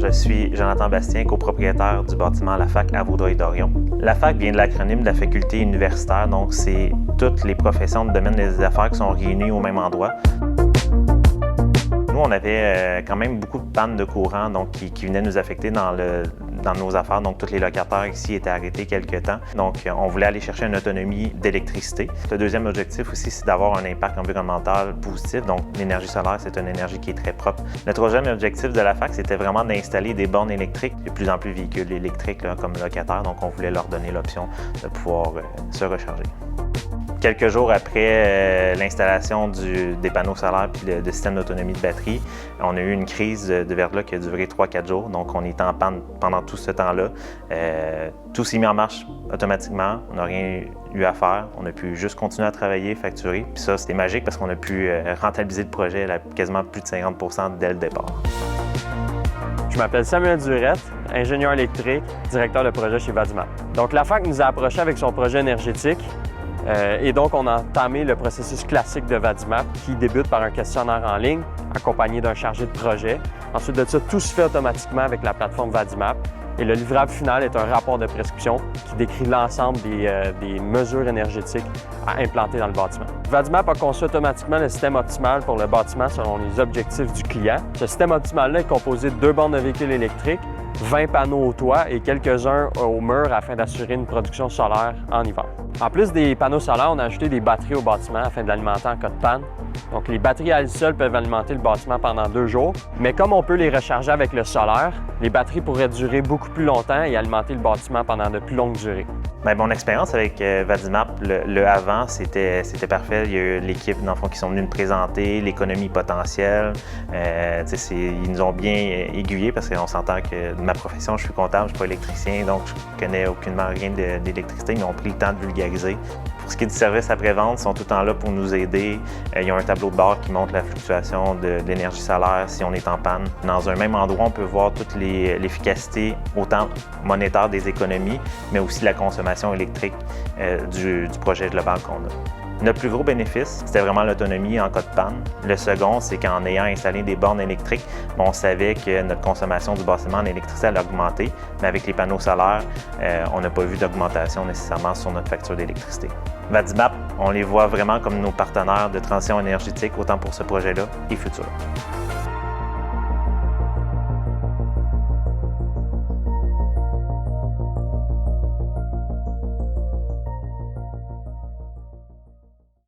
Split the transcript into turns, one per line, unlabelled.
Je suis Jonathan Bastien, copropriétaire du bâtiment La Fac à Vaudreuil-Dorion. La Fac vient de l'acronyme de la faculté universitaire, donc c'est toutes les professions de domaine des affaires qui sont réunies au même endroit. Nous, on avait quand même beaucoup de pannes de courant donc, qui venaient nous affecter dans nos affaires. Donc, tous les locataires ici étaient arrêtés quelque temps. Donc, on voulait aller chercher une autonomie d'électricité. Le deuxième objectif aussi, c'est d'avoir un impact environnemental positif. Donc, l'énergie solaire, c'est une énergie qui est très propre. Le troisième objectif de la Fac, c'était vraiment d'installer des bornes électriques. Il y a de plus en plus de véhicules électriques là, comme locataires, donc on voulait leur donner l'option de pouvoir se recharger. Quelques jours après l'installation des panneaux solaires et du système d'autonomie de batterie, on a eu une crise de verglas qui a duré 3-4 jours. Donc, on était en panne pendant tout ce temps-là. Tout s'est mis en marche automatiquement. On n'a rien eu à faire. On a pu juste continuer à travailler, facturer. Puis ça, c'était magique parce qu'on a pu rentabiliser le projet à quasiment plus de 50% dès le départ.
Je m'appelle Samuel Durette, ingénieur électrique, directeur de projet chez Vadimap. Donc, la Fac nous a approchés avec son projet énergétique. Et donc, on a entamé le processus classique de Vadimap qui débute par un questionnaire en ligne accompagné d'un chargé de projet. Ensuite de ça, tout se fait automatiquement avec la plateforme Vadimap. Et le livrable final est un rapport de prescription qui décrit l'ensemble des mesures énergétiques à implanter dans le bâtiment. Vadimap a conçu automatiquement le système optimal pour le bâtiment selon les objectifs du client. Ce système optimal-là est composé de 2 bornes de véhicules électriques, 20 panneaux au toit et quelques-uns au mur afin d'assurer une production solaire en hiver. En plus des panneaux solaires, on a ajouté des batteries au bâtiment afin de l'alimenter en cas de panne. Donc, les batteries à elles seules peuvent alimenter le bâtiment pendant 2 jours. Mais comme on peut les recharger avec le solaire, les batteries pourraient durer beaucoup plus longtemps et alimenter le bâtiment pendant de plus longues durées.
Bien, mon expérience avec Vadimap, le avant, c'était parfait. Il y a eu l'équipe qui sont venus nous présenter l'économie potentielle. Ils nous ont bien aiguillés parce qu'on s'entend que de ma profession, je suis comptable, je ne suis pas électricien, donc je connais aucunement rien d'électricité, mais ils ont pris le temps de vulgariser. Pour ce qui est du service après-vente, ils sont tout le temps là pour nous aider. Ils ont un tableau de bord qui montre la fluctuation de l'énergie solaire si on est en panne. Dans un même endroit, on peut voir toute l'efficacité, autant monétaire des économies, mais aussi la consommation électrique du projet global qu'on a. Notre plus gros bénéfice, c'était vraiment l'autonomie en cas de panne. Le second, c'est qu'en ayant installé des bornes électriques, on savait que notre consommation du bâtiment en électricité allait augmenter, mais avec les panneaux solaires, on n'a pas vu d'augmentation nécessairement sur notre facture d'électricité. Vadimap, on les voit vraiment comme nos partenaires de transition énergétique, autant pour ce projet-là et futur.